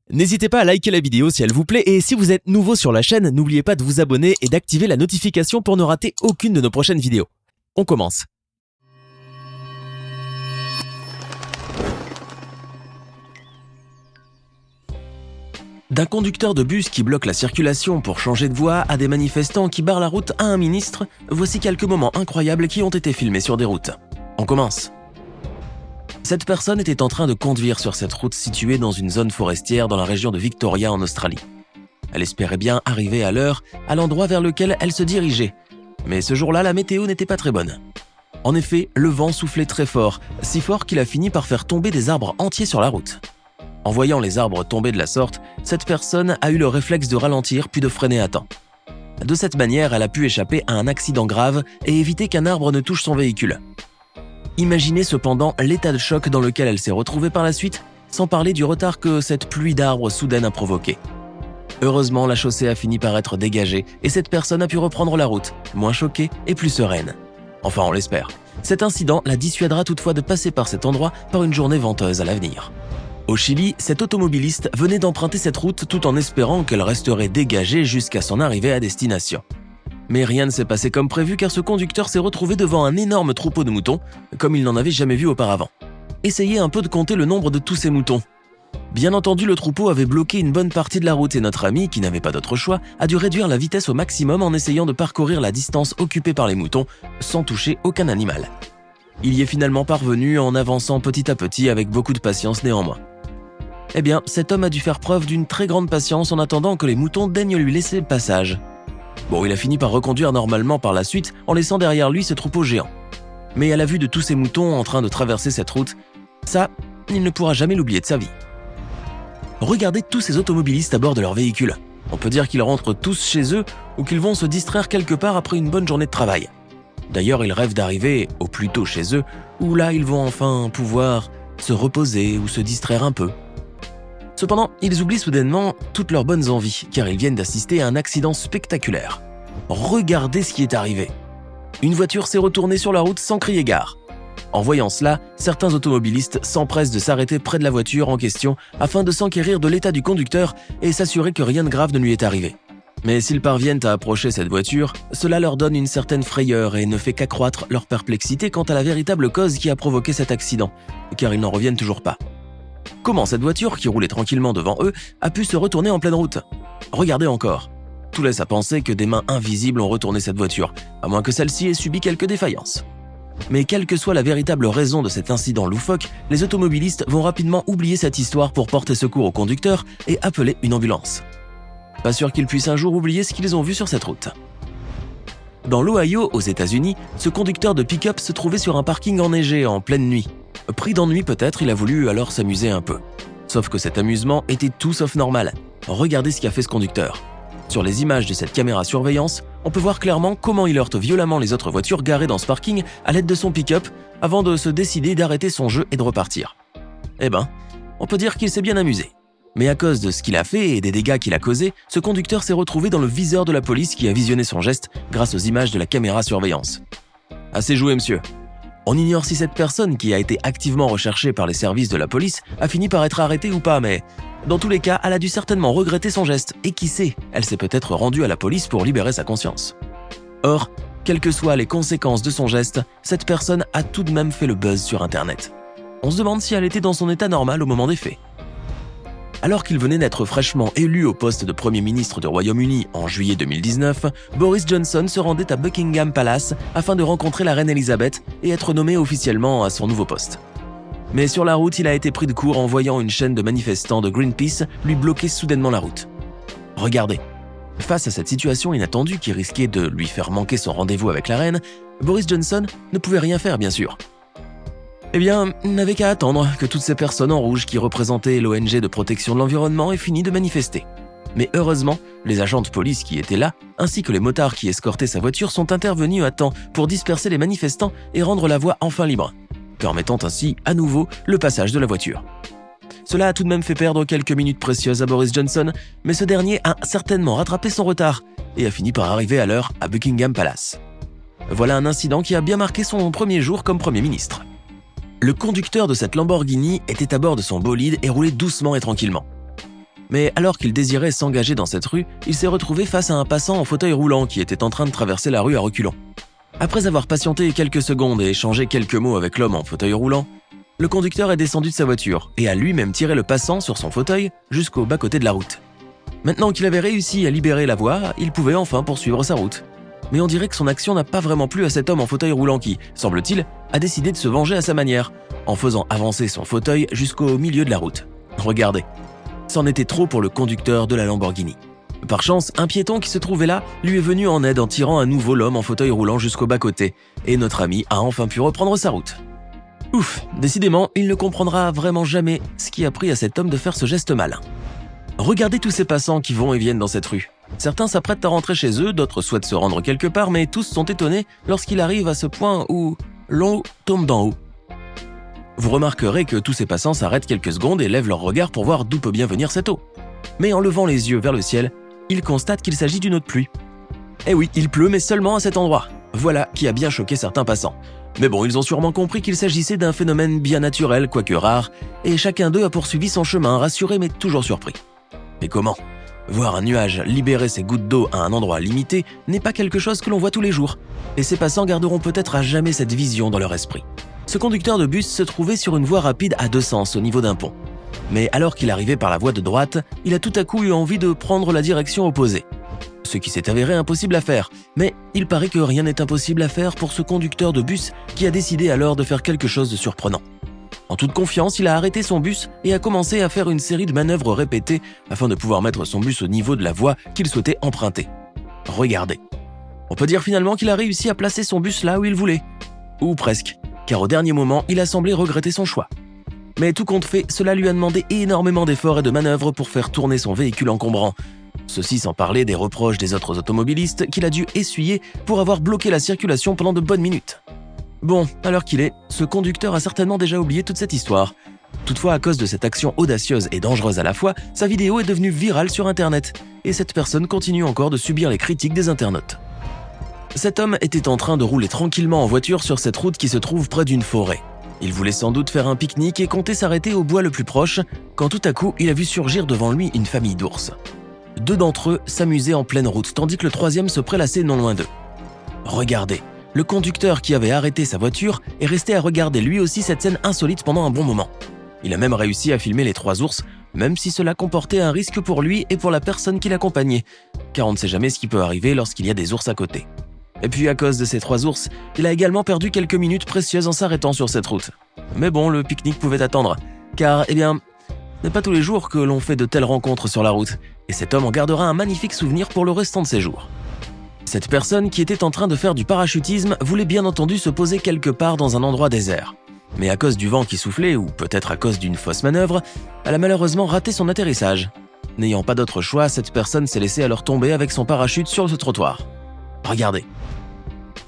N'hésitez pas à liker la vidéo si elle vous plaît et si vous êtes nouveau sur la chaîne, n'oubliez pas de vous abonner et d'activer la notification pour ne rater aucune de nos prochaines vidéos. On commence. D'un conducteur de bus qui bloque la circulation pour changer de voie à des manifestants qui barrent la route à un ministre, voici quelques moments incroyables qui ont été filmés sur des routes. On commence. Cette personne était en train de conduire sur cette route située dans une zone forestière dans la région de Victoria en Australie. Elle espérait bien arriver à l'heure à l'endroit vers lequel elle se dirigeait. Mais ce jour-là, la météo n'était pas très bonne. En effet, le vent soufflait très fort, si fort qu'il a fini par faire tomber des arbres entiers sur la route. En voyant les arbres tomber de la sorte, cette personne a eu le réflexe de ralentir puis de freiner à temps. De cette manière, elle a pu échapper à un accident grave et éviter qu'un arbre ne touche son véhicule. Imaginez cependant l'état de choc dans lequel elle s'est retrouvée par la suite, sans parler du retard que cette pluie d'arbres soudaine a provoqué. Heureusement, la chaussée a fini par être dégagée et cette personne a pu reprendre la route, moins choquée et plus sereine. Enfin, on l'espère. Cet incident la dissuadera toutefois de passer par cet endroit par une journée venteuse à l'avenir. Au Chili, cet automobiliste venait d'emprunter cette route tout en espérant qu'elle resterait dégagée jusqu'à son arrivée à destination. Mais rien ne s'est passé comme prévu car ce conducteur s'est retrouvé devant un énorme troupeau de moutons, comme il n'en avait jamais vu auparavant. Essayez un peu de compter le nombre de tous ces moutons. Bien entendu, le troupeau avait bloqué une bonne partie de la route et notre ami, qui n'avait pas d'autre choix, a dû réduire la vitesse au maximum en essayant de parcourir la distance occupée par les moutons sans toucher aucun animal. Il y est finalement parvenu en avançant petit à petit avec beaucoup de patience néanmoins. Eh bien, cet homme a dû faire preuve d'une très grande patience en attendant que les moutons daignent lui laisser le passage. Bon, il a fini par reconduire normalement par la suite en laissant derrière lui ce troupeau géant. Mais à la vue de tous ces moutons en train de traverser cette route, ça, il ne pourra jamais l'oublier de sa vie. Regardez tous ces automobilistes à bord de leur véhicule. On peut dire qu'ils rentrent tous chez eux ou qu'ils vont se distraire quelque part après une bonne journée de travail. D'ailleurs, ils rêvent d'arriver au plus tôt chez eux, où là, ils vont enfin pouvoir se reposer ou se distraire un peu. Cependant, ils oublient soudainement toutes leurs bonnes envies, car ils viennent d'assister à un accident spectaculaire. Regardez ce qui est arrivé. Une voiture s'est retournée sur la route sans crier gare. En voyant cela, certains automobilistes s'empressent de s'arrêter près de la voiture en question afin de s'enquérir de l'état du conducteur et s'assurer que rien de grave ne lui est arrivé. Mais s'ils parviennent à approcher cette voiture, cela leur donne une certaine frayeur et ne fait qu'accroître leur perplexité quant à la véritable cause qui a provoqué cet accident, car ils n'en reviennent toujours pas. Comment cette voiture, qui roulait tranquillement devant eux, a pu se retourner en pleine route? Regardez encore. Tout laisse à penser que des mains invisibles ont retourné cette voiture, à moins que celle-ci ait subi quelques défaillances. Mais quelle que soit la véritable raison de cet incident loufoque, les automobilistes vont rapidement oublier cette histoire pour porter secours au conducteur et appeler une ambulance. Pas sûr qu'ils puissent un jour oublier ce qu'ils ont vu sur cette route. Dans l'Ohio, aux États-Unis, ce conducteur de pick-up se trouvait sur un parking enneigé en pleine nuit. Pris d'ennui peut-être, il a voulu alors s'amuser un peu. Sauf que cet amusement était tout sauf normal. Regardez ce qu'a fait ce conducteur. Sur les images de cette caméra surveillance, on peut voir clairement comment il heurte violemment les autres voitures garées dans ce parking à l'aide de son pick-up avant de se décider d'arrêter son jeu et de repartir. Eh ben, on peut dire qu'il s'est bien amusé. Mais à cause de ce qu'il a fait et des dégâts qu'il a causés, ce conducteur s'est retrouvé dans le viseur de la police qui a visionné son geste grâce aux images de la caméra surveillance. Assez joué, monsieur. On ignore si cette personne, qui a été activement recherchée par les services de la police, a fini par être arrêtée ou pas, mais dans tous les cas, elle a dû certainement regretter son geste, et qui sait, elle s'est peut-être rendue à la police pour libérer sa conscience. Or, quelles que soient les conséquences de son geste, cette personne a tout de même fait le buzz sur Internet. On se demande si elle était dans son état normal au moment des faits. Alors qu'il venait d'être fraîchement élu au poste de Premier ministre du Royaume-Uni en juillet 2019, Boris Johnson se rendait à Buckingham Palace afin de rencontrer la reine Elisabeth et être nommé officiellement à son nouveau poste. Mais sur la route, il a été pris de court en voyant une chaîne de manifestants de Greenpeace lui bloquer soudainement la route. Regardez. Face à cette situation inattendue qui risquait de lui faire manquer son rendez-vous avec la reine, Boris Johnson ne pouvait rien faire bien sûr. Eh bien, il n'avait qu'à attendre que toutes ces personnes en rouge qui représentaient l'ONG de protection de l'environnement aient fini de manifester. Mais heureusement, les agents de police qui étaient là, ainsi que les motards qui escortaient sa voiture sont intervenus à temps pour disperser les manifestants et rendre la voie enfin libre, permettant ainsi à nouveau le passage de la voiture. Cela a tout de même fait perdre quelques minutes précieuses à Boris Johnson, mais ce dernier a certainement rattrapé son retard et a fini par arriver à l'heure à Buckingham Palace. Voilà un incident qui a bien marqué son premier jour comme Premier ministre. Le conducteur de cette Lamborghini était à bord de son bolide et roulait doucement et tranquillement. Mais alors qu'il désirait s'engager dans cette rue, il s'est retrouvé face à un passant en fauteuil roulant qui était en train de traverser la rue à reculons. Après avoir patienté quelques secondes et échangé quelques mots avec l'homme en fauteuil roulant, le conducteur est descendu de sa voiture et a lui-même tiré le passant sur son fauteuil jusqu'au bas-côté de la route. Maintenant qu'il avait réussi à libérer la voie, il pouvait enfin poursuivre sa route. Mais on dirait que son action n'a pas vraiment plu à cet homme en fauteuil roulant qui, semble-t-il, a décidé de se venger à sa manière, en faisant avancer son fauteuil jusqu'au milieu de la route. Regardez, c'en était trop pour le conducteur de la Lamborghini. Par chance, un piéton qui se trouvait là lui est venu en aide en tirant à nouveau l'homme en fauteuil roulant jusqu'au bas-côté, et notre ami a enfin pu reprendre sa route. Ouf, décidément, il ne comprendra vraiment jamais ce qui a pris à cet homme de faire ce geste malin. Regardez tous ces passants qui vont et viennent dans cette rue. Certains s'apprêtent à rentrer chez eux, d'autres souhaitent se rendre quelque part, mais tous sont étonnés lorsqu'il arrive à ce point où l'eau tombe d'en haut. Vous remarquerez que tous ces passants s'arrêtent quelques secondes et lèvent leur regard pour voir d'où peut bien venir cette eau. Mais en levant les yeux vers le ciel, ils constatent qu'il s'agit d'une eau de pluie. Eh oui, il pleut, mais seulement à cet endroit. Voilà qui a bien choqué certains passants. Mais bon, ils ont sûrement compris qu'il s'agissait d'un phénomène bien naturel, quoique rare, et chacun d'eux a poursuivi son chemin, rassuré mais toujours surpris. Mais comment ? Voir un nuage libérer ses gouttes d'eau à un endroit limité n'est pas quelque chose que l'on voit tous les jours, et ces passants garderont peut-être à jamais cette vision dans leur esprit. Ce conducteur de bus se trouvait sur une voie rapide à deux sens au niveau d'un pont. Mais alors qu'il arrivait par la voie de droite, il a tout à coup eu envie de prendre la direction opposée. Ce qui s'est avéré impossible à faire, mais il paraît que rien n'est impossible à faire pour ce conducteur de bus qui a décidé alors de faire quelque chose de surprenant. En toute confiance, il a arrêté son bus et a commencé à faire une série de manœuvres répétées afin de pouvoir mettre son bus au niveau de la voie qu'il souhaitait emprunter. Regardez. On peut dire finalement qu'il a réussi à placer son bus là où il voulait. Ou presque, car au dernier moment, il a semblé regretter son choix. Mais tout compte fait, cela lui a demandé énormément d'efforts et de manœuvres pour faire tourner son véhicule encombrant. Ceci sans parler des reproches des autres automobilistes qu'il a dû essuyer pour avoir bloqué la circulation pendant de bonnes minutes. Bon, à l'heure qu'il est, ce conducteur a certainement déjà oublié toute cette histoire. Toutefois, à cause de cette action audacieuse et dangereuse à la fois, sa vidéo est devenue virale sur Internet, et cette personne continue encore de subir les critiques des internautes. Cet homme était en train de rouler tranquillement en voiture sur cette route qui se trouve près d'une forêt. Il voulait sans doute faire un pique-nique et comptait s'arrêter au bois le plus proche, quand tout à coup, il a vu surgir devant lui une famille d'ours. Deux d'entre eux s'amusaient en pleine route, tandis que le troisième se prélassait non loin d'eux. Regardez, le conducteur qui avait arrêté sa voiture est resté à regarder lui aussi cette scène insolite pendant un bon moment. Il a même réussi à filmer les trois ours, même si cela comportait un risque pour lui et pour la personne qui l'accompagnait, car on ne sait jamais ce qui peut arriver lorsqu'il y a des ours à côté. Et puis à cause de ces trois ours, il a également perdu quelques minutes précieuses en s'arrêtant sur cette route. Mais bon, le pique-nique pouvait attendre, car, ce n'est pas tous les jours que l'on fait de telles rencontres sur la route, et cet homme en gardera un magnifique souvenir pour le restant de ses jours. Cette personne qui était en train de faire du parachutisme voulait bien entendu se poser quelque part dans un endroit désert. Mais à cause du vent qui soufflait, ou peut-être à cause d'une fausse manœuvre, elle a malheureusement raté son atterrissage. N'ayant pas d'autre choix, cette personne s'est laissée alors tomber avec son parachute sur le trottoir. Regardez.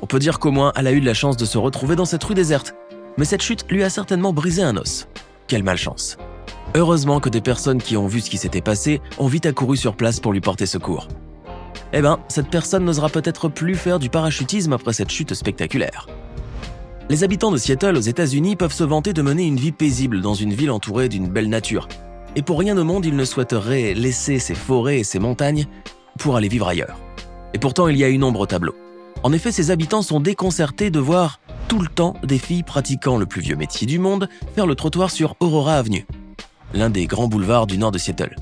On peut dire qu'au moins elle a eu de la chance de se retrouver dans cette rue déserte. Mais cette chute lui a certainement brisé un os. Quelle malchance. Heureusement que des personnes qui ont vu ce qui s'était passé ont vite accouru sur place pour lui porter secours. Cette personne n'osera peut-être plus faire du parachutisme après cette chute spectaculaire. Les habitants de Seattle aux États-Unis peuvent se vanter de mener une vie paisible dans une ville entourée d'une belle nature. Et pour rien au monde, ils ne souhaiteraient laisser ces forêts et ces montagnes pour aller vivre ailleurs. Et pourtant, il y a une ombre au tableau. En effet, ces habitants sont déconcertés de voir tout le temps des filles pratiquant le plus vieux métier du monde faire le trottoir sur Aurora Avenue, l'un des grands boulevards du nord de Seattle.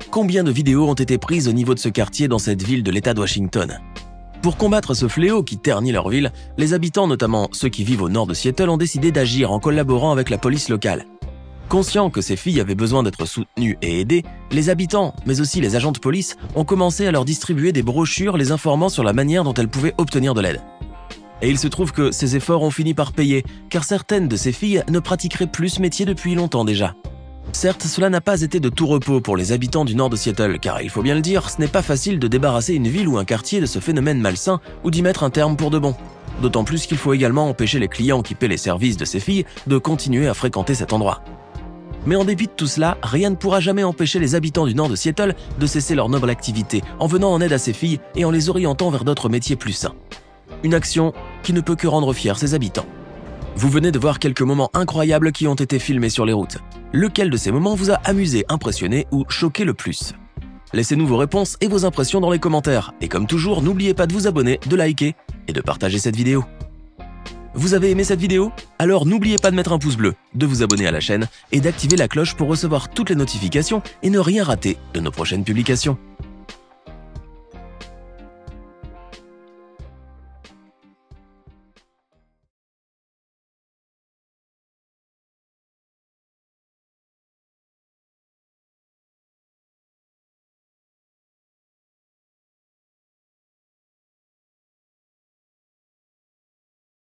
Combien de vidéos ont été prises au niveau de ce quartier dans cette ville de l'État de Washington ? Pour combattre ce fléau qui ternit leur ville, les habitants, notamment ceux qui vivent au nord de Seattle, ont décidé d'agir en collaborant avec la police locale. Conscients que ces filles avaient besoin d'être soutenues et aidées, les habitants, mais aussi les agents de police, ont commencé à leur distribuer des brochures les informant sur la manière dont elles pouvaient obtenir de l'aide. Et il se trouve que ces efforts ont fini par payer, car certaines de ces filles ne pratiqueraient plus ce métier depuis longtemps déjà. Certes, cela n'a pas été de tout repos pour les habitants du nord de Seattle, car il faut bien le dire, ce n'est pas facile de débarrasser une ville ou un quartier de ce phénomène malsain ou d'y mettre un terme pour de bon. D'autant plus qu'il faut également empêcher les clients qui paient les services de ces filles de continuer à fréquenter cet endroit. Mais en dépit de tout cela, rien ne pourra jamais empêcher les habitants du nord de Seattle de cesser leur noble activité en venant en aide à ces filles et en les orientant vers d'autres métiers plus sains. Une action qui ne peut que rendre fiers ses habitants. Vous venez de voir quelques moments incroyables qui ont été filmés sur les routes. Lequel de ces moments vous a amusé, impressionné ou choqué le plus? Laissez-nous vos réponses et vos impressions dans les commentaires. Et comme toujours, n'oubliez pas de vous abonner, de liker et de partager cette vidéo. Vous avez aimé cette vidéo? Alors n'oubliez pas de mettre un pouce bleu, de vous abonner à la chaîne et d'activer la cloche pour recevoir toutes les notifications et ne rien rater de nos prochaines publications.